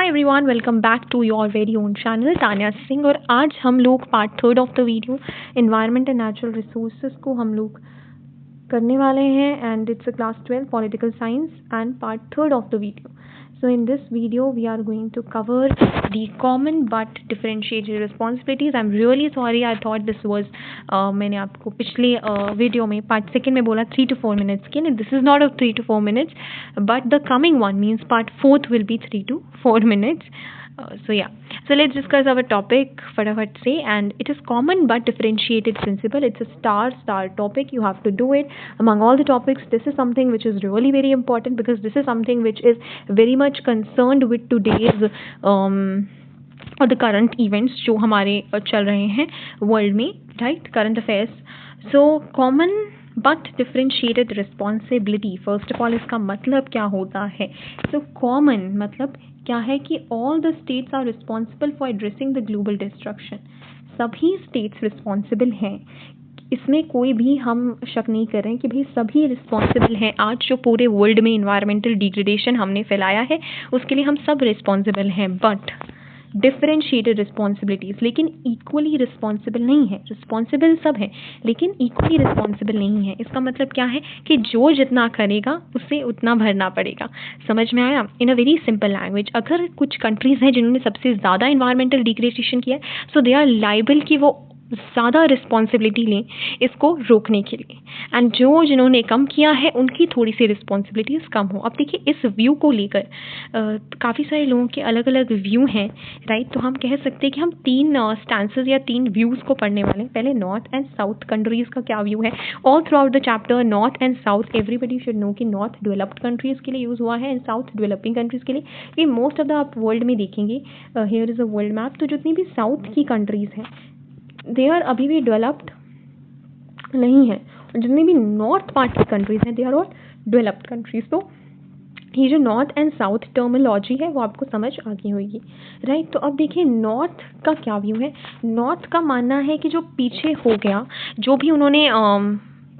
Hi everyone, welcome back to your very own channel Tanya Singh. और आज हम लोग part third of the video environment and natural resources को हम लोग करने वाले हैं and it's a class 12 political science and part third of the video. So in this video we are going to cover the common but differentiated responsibilities. I'm really sorry, I thought this was मैंने आपको पिछले video में part second में बोला 3 to 4 minutes के. This is not of 3 to 4 minutes, but the coming one means part fourth will be 3 to 4 minutes. So let's discuss our topic फटाफट से. And it is common but differentiated principle. It's a star topic. You have to do it among all the topics. This is something which is really very important because this is something which is very much concerned with today's or the current events जो हमारे चल रहे हैं world में, right? Current affairs. So common but differentiated responsibility. First of all, इसका मतलब क्या होता है? So common मतलब क्या है कि all the states are responsible for addressing the global destruction. सभी states responsible हैं. इसमें कोई भी हम शक नहीं कर रहे हैं कि भाई सभी रिस्पॉन्सिबल हैं. आज जो पूरे वर्ल्ड में इन्वायरमेंटल डिग्रेडेशन हमने फैलाया है उसके लिए हम सब रिस्पॉन्सिबल हैं. बट डिफरेंशिएटेड रिस्पॉन्सिबिलिटीज़, लेकिन इक्वली रिस्पॉन्सिबल नहीं है. रिस्पॉन्सिबल सब है लेकिन इक्वली रिस्पॉन्सिबल नहीं है. इसका मतलब क्या है कि जो जितना करेगा उसे उतना भरना पड़ेगा. समझ में आया? इन अ वेरी सिंपल लैंग्वेज, अगर कुछ कंट्रीज़ हैं जिन्होंने सबसे ज़्यादा इन्वायरमेंटल डिग्रेडेशन किया है सो दे आर लाइबल कि वो ज़्यादा रिस्पॉन्सिबिलिटी लें इसको रोकने के लिए, एंड जो जिन्होंने कम किया है उनकी थोड़ी सी रिस्पॉन्सिबिलिटीज़ कम हो. अब देखिए, इस व्यू को लेकर काफ़ी सारे लोगों के अलग अलग व्यू हैं, राइट? तो हम कह सकते हैं कि हम 3 स्टैंसेस या 3 व्यूज़ को पढ़ने वाले हैं. पहले नॉर्थ एंड साउथ कंट्रीज़ का क्या व्यू है. All through out the chapter north and south everybody should know कि नॉर्थ डेवलप्ड कंट्रीज़ के लिए यूज़ हुआ है एंड साउथ डेवलपिंग कंट्रीज़ के लिए. ये मोस्ट ऑफ द आप वर्ल्ड में देखेंगे, here is a world map. तो जितनी भी साउथ की कंट्रीज़ हैं दे आर अभी भी डेवलप्ड नहीं है. जितनी भी नॉर्थ पार्ट की कंट्रीज हैं they are all developed countries. तो ये जो नॉर्थ एंड साउथ टर्मिनोलॉजी है वो आपको समझ आ गई होगी, राइट? तो अब देखिए नॉर्थ का क्या व्यू है. नॉर्थ का मानना है कि जो पीछे हो गया, जो भी उन्होंने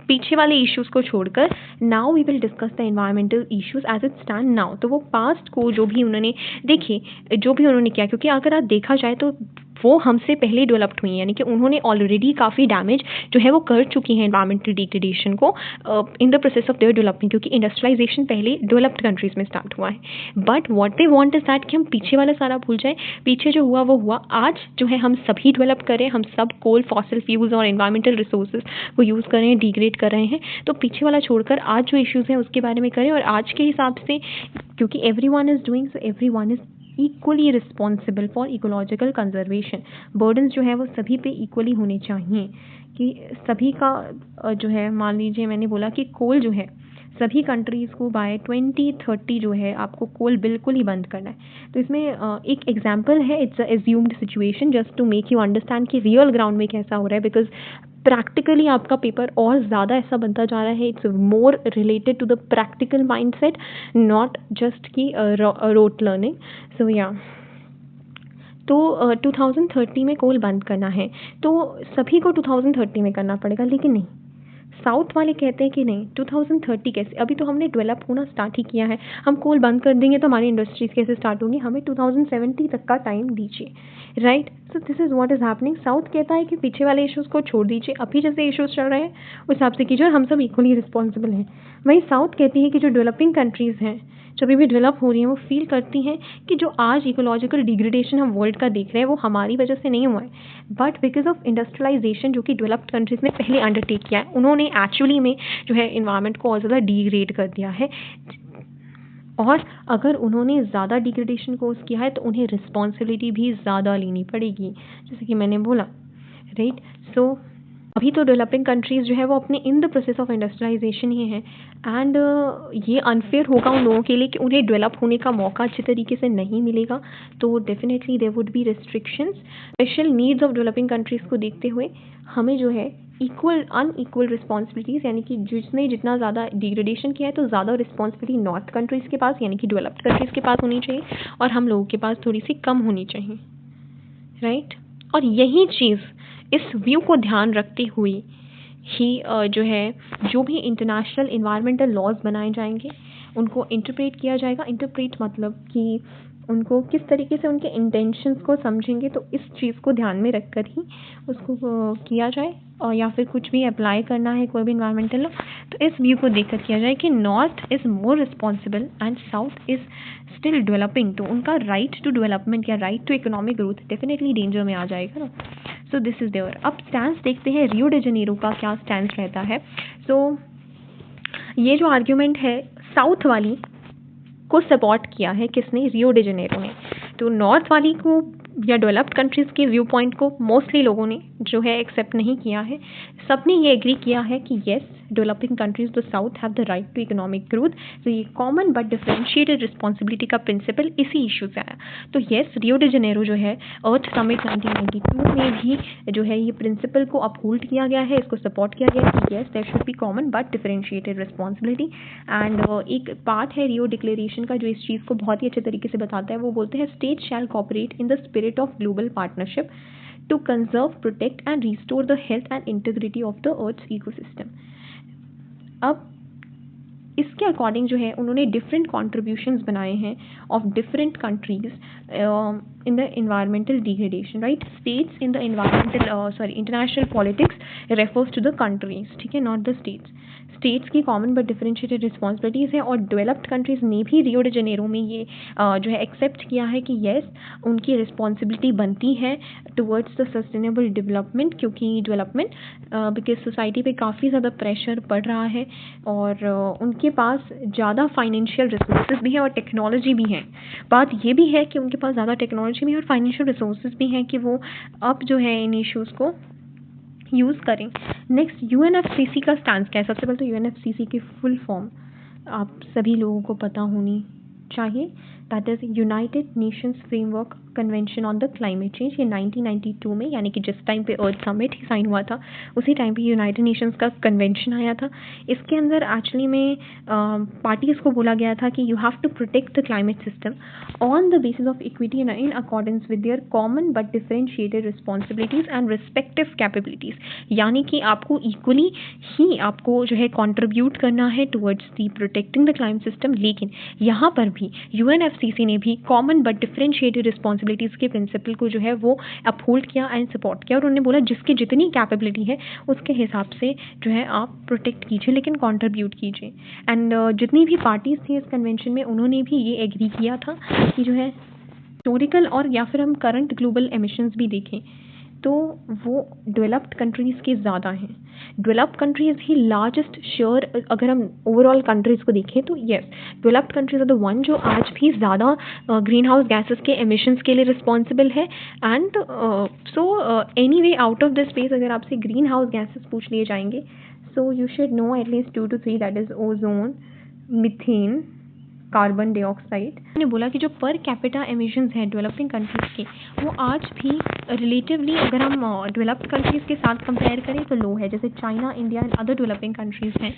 पीछे वाले इश्यूज़ को छोड़कर now we will discuss the environmental issues as it stand now. तो वो पास्ट को जो भी उन्होंने जो भी उन्होंने किया, क्योंकि अगर आप देखा जाए तो वो हमसे पहले डेवलप्ड हुई हैं, यानी कि उन्होंने ऑलरेडी काफ़ी डैमेज जो है वो कर चुकी हैं एनवायरमेंटल डिग्रेडेशन को इन the process of their developing, क्योंकि इंडस्ट्रियलाइजेशन पहले डेवलप्ड कंट्रीज़ में स्टार्ट हुआ है. But what they want is that कि हम पीछे वाला सारा भूल जाए. पीछे जो हुआ वो हुआ. आज जो है हम सभी डेवलप करें, हम सब कोल, फॉसिल फ्यूल्स और एनवायरमेंटल रिसोर्सेज को यूज़ कर रहे हैं, डिग्रेड कर रहे हैं. तो पीछे वाला छोड़कर आज जो इश्यूज़ हैं उसके बारे में करें, और आज के हिसाब से क्योंकि everyone is doing, so everyone is equally responsible for ecological conservation. Burdens जो है वो सभी पे इक्वली होने चाहिए कि सभी का जो है, मान लीजिए मैंने बोला कि कोल जो है सभी कंट्रीज़ को बाय 2030 जो है आपको कोल बिल्कुल ही बंद करना है. तो इसमें एक एग्जांपल है, it's a assumed situation just to make you understand कि रियल ग्राउंड में कैसा हो रहा है, बिकॉज प्रैक्टिकली आपका पेपर और ज़्यादा ऐसा बनता जा रहा है. It's more related to the practical mindset, not just की रोट लर्निंग. सो या तो 2030 में कोल बंद करना है तो सभी को 2030 में करना पड़ेगा, लेकिन नहीं, साउथ वाले कहते हैं कि नहीं 2030 कैसे, अभी तो हमने डेवलप होना स्टार्ट ही किया है, हम कोल बंद कर देंगे तो हमारी इंडस्ट्रीज कैसे स्टार्ट होंगी, हमें 2070 तक का टाइम दीजिए, right? So this is what is happening. South कहता है कि पीछे वाले इश्यूज़ को छोड़ दीजिए, अभी जैसे इश्यूज़ चल रहे हैं उस हिसाब से कीजिए और हम सब इक्वली रिस्पॉन्सिबल हैं. वहीं साउथ कहती है कि जो डेवलपिंग कंट्रीज़ हैं जो अभी भी डेवलप हो रही हैं वो फील करती हैं कि जो आज इकोलॉजिकल डिग्रेडेशन हम वर्ल्ड का देख रहे हैं वो हमारी वजह से नहीं हुआ है, बट बिकॉज ऑफ इंडस्ट्रियलाइजेशन जो कि डेवलप्ड कंट्रीज़ ने पहले अंडरटेक किया है, उन्होंने एक्चुअली में जो है इन्वायरमेंट को और ज़्यादा डिग्रेड कर दिया है. और अगर उन्होंने ज़्यादा डिग्रेडेशन कोर्स किया है तो उन्हें रिस्पॉन्सिबिलिटी भी ज़्यादा लेनी पड़ेगी, जैसे कि मैंने बोला, राइट? सो अभी तो डेवलपिंग कंट्रीज़ जो है वो अपने in the process of industrialization ही हैं, एंड ये अनफेयर होगा उन लोगों के लिए कि उन्हें डेवलप होने का मौका अच्छे तरीके से नहीं मिलेगा. तो definitely there would be restrictions. Special needs of developing countries को देखते हुए हमें जो है इक्वल अनइक्वल रिस्पॉन्सिबिलिटीज़, यानी कि जिसने जितना ज़्यादा डिग्रेडेशन किया है तो ज़्यादा रिस्पॉन्सिबिलिटी नॉर्थ कंट्रीज़ के पास, यानी कि डेवलप्ड कंट्रीज़ के पास होनी चाहिए, और हम लोगों के पास थोड़ी सी कम होनी चाहिए, राइट? और यही चीज़ इस व्यू को ध्यान रखते हुए ही जो है जो भी इंटरनेशनल इन्वायरमेंटल लॉज बनाए जाएंगे उनको इंटरप्रेट किया जाएगा. इंटरप्रेट मतलब कि उनको किस तरीके से उनके इंटेंशंस को समझेंगे, तो इस चीज़ को ध्यान में रख कर ही उसको किया जाए, और या फिर कुछ भी अप्लाई करना है कोई भी इन्वायरमेंटल लॉ तो इस व्यू को देखकर किया जाए कि north is more responsible and south is still developing. तो उनका राइट टू डेवलपमेंट या right to economic growth definitely danger में आ जाएगा ना। So this is their. अब स्टैंड देखते हैं रियो डे जनेरो का क्या स्टैंड रहता है। सो ये जो आर्ग्यूमेंट है साउथ वाली को सपोर्ट किया है किसने, रियो डे जनेरो ने। तो नॉर्थ वाली को या डेवलप्ड कंट्रीज़ के व्यू पॉइंट को मोस्टली लोगों ने जो है एक्सेप्ट नहीं किया है। सबने ये एग्री किया है कि yes developing countries the south have the right to economic growth. तो ये कॉमन बट डिफरेंशिएटेड रिस्पॉन्सिबिलिटी का प्रिंसिपल इसी इशू से आया। तो येस रियो डे जनेरो जो है अर्थ समिट 1992 में भी जो है ये प्रिंसिपल को अपहोल्ड किया गया है, इसको सपोर्ट किया गया है कि yes there should be common but differentiated responsibility. And एक पार्ट है रियो डिक्लेरेशन का जो इस चीज़ को बहुत ही अच्छे तरीके से बताता है। वो बोलते हैं state shall cooperate in the spirit of global partnership to conserve, protect and restore the health and integrity of the Earth's ecosystem। अब इसके अकॉर्डिंग जो है उन्होंने डिफरेंट कॉन्ट्रीब्यूशंस बनाए हैं of different countries in the environmental degradation, right. States in the environmental international politics refers to the countries, ठीक है, not the states. States की कॉमन बट डिफरेंशिएटेड रिस्पॉन्सिबिलिटीज़ है और डेवलप्ड कंट्रीज़ ने भी रियो डे जनेरो में ये जो है एक्सेप्ट किया है कि येस उनकी रिस्पॉन्सिबिलिटी बनती है टुवर्ड्स द सस्टेनेबल डेवलपमेंट, क्योंकि डेवलपमेंट बिकॉज सोसाइटी पे काफ़ी ज़्यादा प्रेशर पड़ रहा है और उनके पास ज़्यादा फाइनेंशियल रिसोर्सेज भी है और टेक्नोलॉजी भी है। बात ये भी है कि उनके पास ज़्यादा टेक्नोलॉजी भी है और फाइनेंशियल रिसोर्सेज भी हैं कि वो अब जो है इन इश्यूज़ को यूज़ करें। नेक्स्ट यूएनएफसीसी का स्टैंड क्या है। सबसे पहले तो यूएनएफसीसी की फुल फॉर्म आप सभी लोगों को पता होनी चाहिए, that is United Nations framework convention on the climate change. ये 1992 में यानी कि जिस टाइम पे अर्थ समिट ही साइन हुआ था उसी टाइम पे यूनाइटेड नेशंस का कन्वेंशन आया था। इसके अंदर एक्चुअली में पार्टीज़ को बोला गया था कि you have to protect the climate system on the basis of equity and in accordance with their common but differentiated responsibilities and respective capabilities, यानी कि आपको इक्वली ही आपको जो है कॉन्ट्रीब्यूट करना है towards the protecting the climate system. लेकिन यहाँ पर भी यूएनएफसीसी ने भी कॉमन बट डिफरेंशिएटेड रिस्पॉन्सिबिलिटीज़ के प्रिंसिपल को जो है वो अपहोल्ड किया एंड सपोर्ट किया और उन्होंने बोला जिसकी जितनी कैपेबिलिटी है उसके हिसाब से जो है आप प्रोटेक्ट कीजिए लेकिन कंट्रीब्यूट कीजिए। एंड जितनी भी पार्टीज़ थी इस कन्वेंशन में उन्होंने भी ये एग्री किया था कि जो है हिस्टोरिकल और या फिर हम करंट ग्लोबल एमिशंस भी देखें तो वो डेवलप्ड कंट्रीज़ के ज़्यादा हैं। डेवलप्ड कंट्रीज़ ही लार्जेस्ट शेयर, अगर हम ओवरऑल कंट्रीज़ को देखें तो yes developed countries are the one जो आज भी ज़्यादा ग्रीन हाउस गैसेस के एमिशंस के लिए रिस्पॉन्सिबल है। And so any way out of this space अगर आपसे ग्रीन हाउस गैसेस पूछ लिए जाएंगे so you should know at least 2 to 3, that is ozone, methane, carbon dioxide. मैंने बोला कि जो पर कैपिटा एमिशंस हैं डेवलपिंग कंट्रीज़ के वो आज भी रिलेटिवली अगर हम डेवलप्ड कंट्रीज़ के साथ कंपेयर करें तो लो है, जैसे China, India and other developing countries हैं।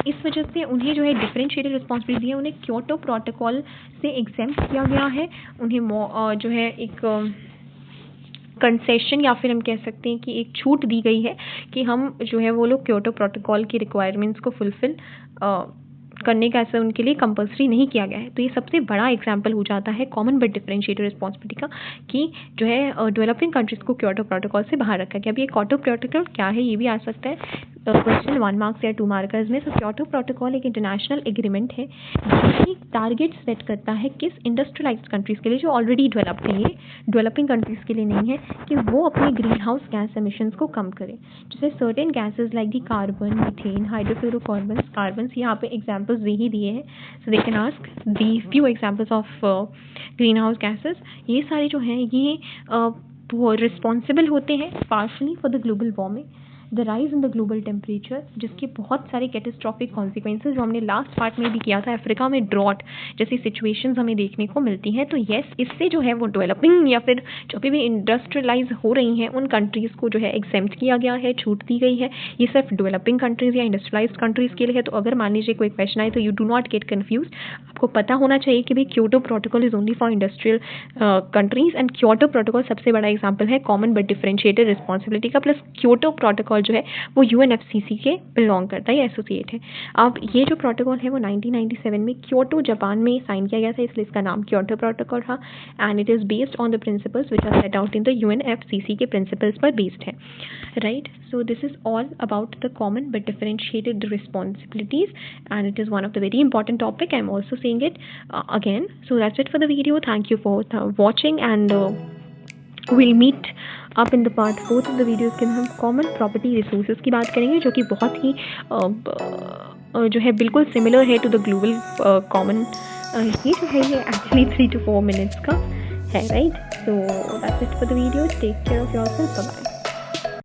इस वजह से उन्हें जो है डिफरेंशिएटेड रिस्पॉन्सिबिलिटी है, उन्हें क्योटो प्रोटोकॉल से एग्जेम्प्ट किया गया है। उन्हें जो है एक कंसेशन या फिर हम कह सकते हैं कि एक छूट दी गई है कि हम जो है वो लोग क्योटो प्रोटोकॉल की रिक्वायरमेंट्स को फुलफ़िल करने का ऐसा उनके लिए कंपल्सरी नहीं किया गया है। तो ये सबसे बड़ा एग्जांपल हो जाता है कॉमन बट डिफरेंशिएटेड रिस्पॉन्सिबिलिटी का कि जो है डेवलपिंग कंट्रीज़ को क्योटो प्रोटोकॉल से बाहर रखा गया। अब ये क्योटो प्रोटोकॉल क्या है ये भी आ सकता है क्वेश्चन 1 मार्क्स या 2 मार्कर्स में। तो क्योटो प्रोटोकॉल एक इंटरनेशनल एग्रीमेंट है जो कि टारगेट सेट करता है किस इंडस्ट्रियलाइज्ड कंट्रीज़ के लिए जो ऑलरेडी डेवलप्ड है, ये डेवलपिंग कंट्रीज़ के लिए नहीं है, कि वो अपने ग्रीन हाउस गैस एमिशंस को कम करें। जैसे certain gases like the carbon, methane, hydrofluorocarbons, carbons यहाँ पे एग्जाम्पल्स दे ही दिए हैं। So they can ask the few examples of green house gases. ये सारे जो हैं ये वो रिस्पॉन्सिबल होते हैं partially for the global warming, the rise in the global temperature, जिसके बहुत सारे कैटास्ट्रॉफिक कॉन्सिक्वेंसेज जो हमने लास्ट पार्ट में भी किया था, अफ्रीका में ड्रॉट जैसी सिचुएशंस हमें देखने को मिलती हैं। तो येस इससे जो है वो डेवलपिंग या फिर जो भी इंडस्ट्रियलाइज हो रही हैं उन कंट्रीज़ को जो है एग्जेम्प्ट किया गया है, छूट दी गई है। ये सिर्फ डेवलपिंग कंट्रीज़ या इंडस्ट्रियलाइज्ड कंट्रीज़ के लिए है। तो अगर मान लीजिए कोई क्वेश्चन आए तो you do not get confuse, आपको पता होना चाहिए कि भाई Kyoto protocol is only for industrial countries and Kyoto protocol सबसे बड़ा एग्जांपल है कॉमन बट डिफरेंशिएटेड रिस्पॉन्सिबिलिटी का। प्लस क्योटो प्रोटोकॉल जो है वो UNFCCC के बिलोंग करता है, एसोसिएट है। अब ये जो प्रोटोकॉल है वो 1997 में क्योटो जापान में साइन किया गया था, इसलिए इसका नाम क्योटो प्रोटोकॉल था। And it is based on the principles which are set out in the UNFCCC के प्रिंसिपल्स पर बेस्ड है, right. So this is all about the common but differentiated responsibilities and it is one of the very important topic. I'm also saying it again. So that's it for the video. Thank you for watching and we'll meet up in the part 4 of the video के हम common property resources की बात करेंगे, जो कि बहुत ही जो है बिल्कुल सिमिलर है टू द ग्लोबल कॉमन। ये जो है ये एक्चुअली 3 to 4 minutes का है, right. So that's it for the video. Take care of yourself, bye bye.